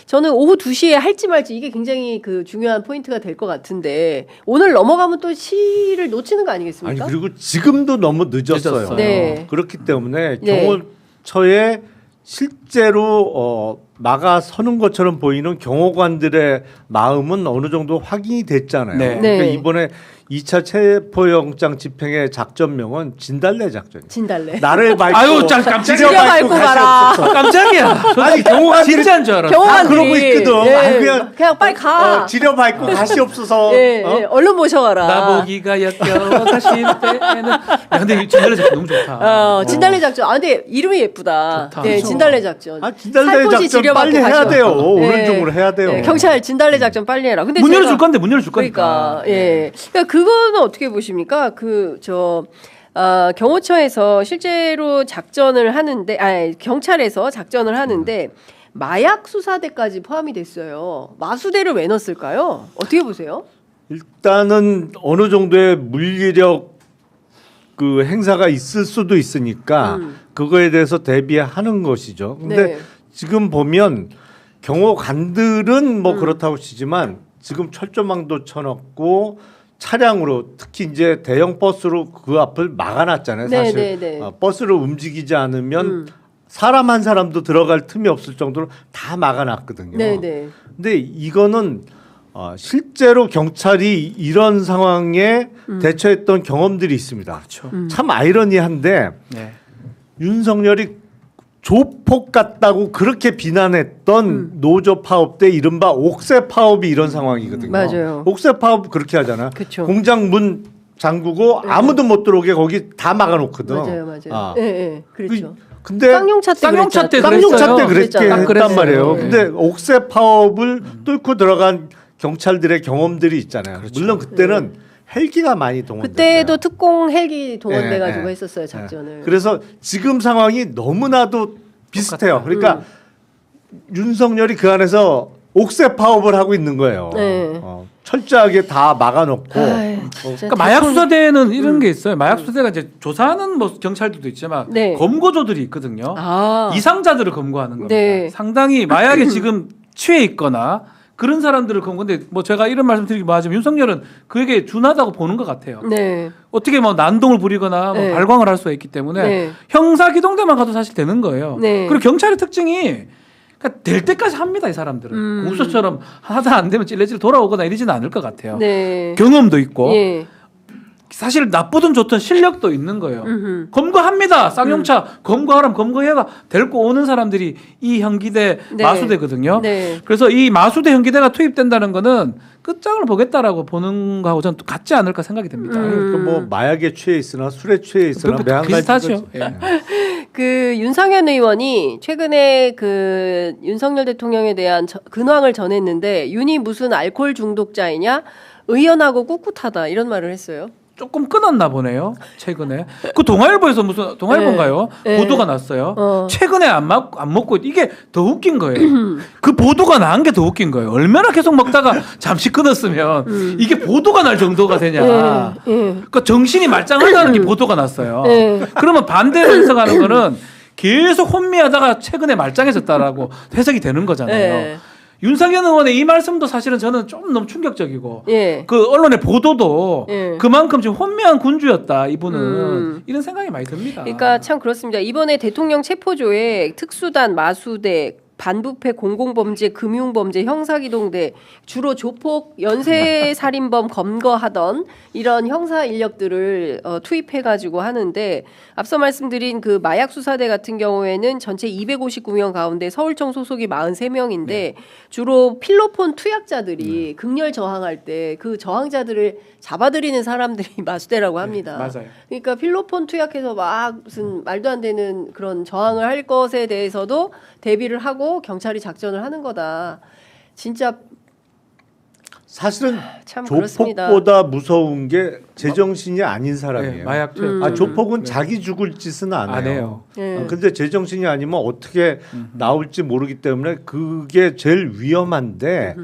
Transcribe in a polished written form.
저는 오후 2시에 할지 말지 이게 굉장히 그 중요한 포인트가 될 것 같은데 오늘 넘어가면 또 시를 놓치는 거 아니겠습니까? 아니 그리고 지금도 너무 늦었어요. 네. 그렇기 때문에 네. 경호처에 실제로 막아서는 것처럼 보이는 경호관들의 마음은 어느 정도 확인이 됐잖아요. 네. 그러니까 네. 이번에 2차 체포영장 집행의 작전명은 진달래 작전이에요. 진달래. 나를 밟고 아유, 깜짝이야. 지려 밟고 가라. 깜짝이야. 아니 경호관들이 진짜인 줄 알았어. 경호관들이 그러고 있거든. 예, 아니, 그냥 빨리 가. 지려 밟고 가시 없어서 예, 예, 얼른 모셔가라. 나보기가 역겨워 가실 때는. 야, 근데 이 진달래 작전 너무 좋다. 진달래 작전. 아 근데 이름이 예쁘다. 좋다. 네, 그렇죠. 진달래 작전. 진달래 살포시 작전 지려 빨리 밟고 해야 가시오. 돼요. 네. 오늘 중으로 해야 돼요. 네, 경찰 진달래 작전 빨리 해라. 근데 문 제가- 열어줄 건데 문 열어줄 거니까. 그러니까 예. 그러니까 그거는 어떻게 보십니까? 경호처에서 실제로 작전을 하는데, 경찰에서 작전을 하는데 마약 수사대까지 포함이 됐어요. 마수대를 왜 넣었을까요? 어떻게 보세요? 일단은 어느 정도의 물리력 그 행사가 있을 수도 있으니까 그거에 대해서 대비하는 것이죠. 근데 네. 지금 보면 경호관들은 뭐 그렇다고 치지만 지금 철조망도 쳐놓고 차량으로 특히 이제 대형 버스로 그 앞을 막아놨잖아요. 네, 사실 네, 네. 버스를 움직이지 않으면 사람 한 사람도 들어갈 틈이 없을 정도로 다 막아놨거든요. 네네. 근데 이거는 실제로 경찰이 이런 상황에 대처했던 경험들이 있습니다. 그렇죠. 참 아이러니한데 네. 윤석열이 조폭 같다고 그렇게 비난했던 노조 파업 때 이른바 옥새 파업이 이런 상황이거든요. 맞아요. 옥새 파업 그렇게 하잖아. 그쵸. 공장 문 잠그고 아무도 못 들어오게 거기 다 막아놓거든. 맞아요. 예, 예. 그렇죠. 근데 쌍용차 때 쌍용차 때 쌍용차 때 그랬죠. 그렇게 했단 그랬어요. 말이에요. 네. 근데 옥새 파업을 뚫고 들어간 경찰들의 경험들이 있잖아요. 물론 그때는 헬기가 많이 동원됐어요. 그때도 특공 헬기 동원돼가지고 네. 했었어요 작전을. 그래서 지금 상황이 너무나도 비슷해요. 그러니까 윤석열이 그 안에서 옥새 파업을 하고 있는 거예요. 네. 철저하게 다 막아놓고 그러니까 마약 수사대는 이런 게 있어요. 마약 수사대가 이제 조사하는 뭐 경찰들도 있지만 네. 검거조들이 있거든요. 아. 이상자들을 검거하는 겁니다. 네. 상당히 마약에 지금 취해 있거나 그런 사람들을 검거인데 뭐 제가 이런 말씀드리기 뭐하지만 윤석열은 그에게 준하다고 보는 것 같아요. 네. 어떻게 뭐 난동을 부리거나 뭐 네. 발광을 할 수가 있기 때문에 네. 형사기동대만 가도 사실 되는 거예요. 네. 그리고 경찰의 특징이 그러니까 될 때까지 합니다 이 사람들은. 공수처럼 하다 안 되면 찔레찔 돌아오거나 이러지는 않을 것 같아요. 네. 경험도 있고 예. 사실 나쁘든 좋든 실력도 있는 거예요. 검거합니다. 쌍용차 검거하라면 검거해가 데리고 오는 사람들이 이 형기대 네. 마수대거든요. 네. 그래서 이 마수대 형기대가 투입된다는 거는 끝장을 보겠다라고 보는 거하고 저는 또 같지 않을까 생각이 됩니다. 뭐 마약에 취해 있으나 술에 취해 있으나 비슷하죠. 예. 그 윤상현 의원이 최근에 그 윤석열 대통령에 대한 근황을 전했는데 윤이 무슨 알코올 중독자이냐 의연하고 꿋꿋하다 이런 말을 했어요. 조금 끊었나 보네요. 최근에 그 동아일보에서 무슨 동아일보인가요? 네. 보도가 났어요. 최근에 안 먹고 이게 더 웃긴 거예요. 그 보도가 난 게 더 웃긴 거예요. 얼마나 계속 먹다가 잠시 끊었으면 이게 보도가 날 정도가 되냐. 그러니까 정신이 말짱하다는 게 보도가 났어요. 그러면 반대로 해석하는 거는 계속 혼미하다가 최근에 말짱해졌다라고 해석이 되는 거잖아요. 윤상현 의원의 이 말씀도 사실은 저는 좀 너무 충격적이고 그 언론의 보도도 그만큼 지금 혼미한 군주였다 이분은 이런 생각이 많이 듭니다. 그러니까 참 그렇습니다. 이번에 대통령 체포조에 특수단 마수대 반부패 공공범죄 금융범죄 형사기동대 주로 조폭 연쇄살인범 검거하던 이런 형사 인력들을 투입해가지고 하는데 앞서 말씀드린 그 마약 수사대 같은 경우에는 전체 259명 가운데 서울청 소속이 43명인데 주로 필로폰 투약자들이 극렬 저항할 때 그 저항자들을 잡아들이는 사람들이 마수대라고 합니다. 맞아요. 그러니까 필로폰 투약해서 막 무슨 말도 안 되는 그런 저항을 할 것에 대해서도 대비를 하고 경찰이 작전을 하는 거다. 진짜 사실은 참 그렇습니다. 조폭보다 무서운 게 제정신이 아닌 사람이에요. 네, 마약 조폭은 자기 죽을 짓은 안 해요. 근데 제정신이 아니면 어떻게 나올지 모르기 때문에 그게 제일 위험한데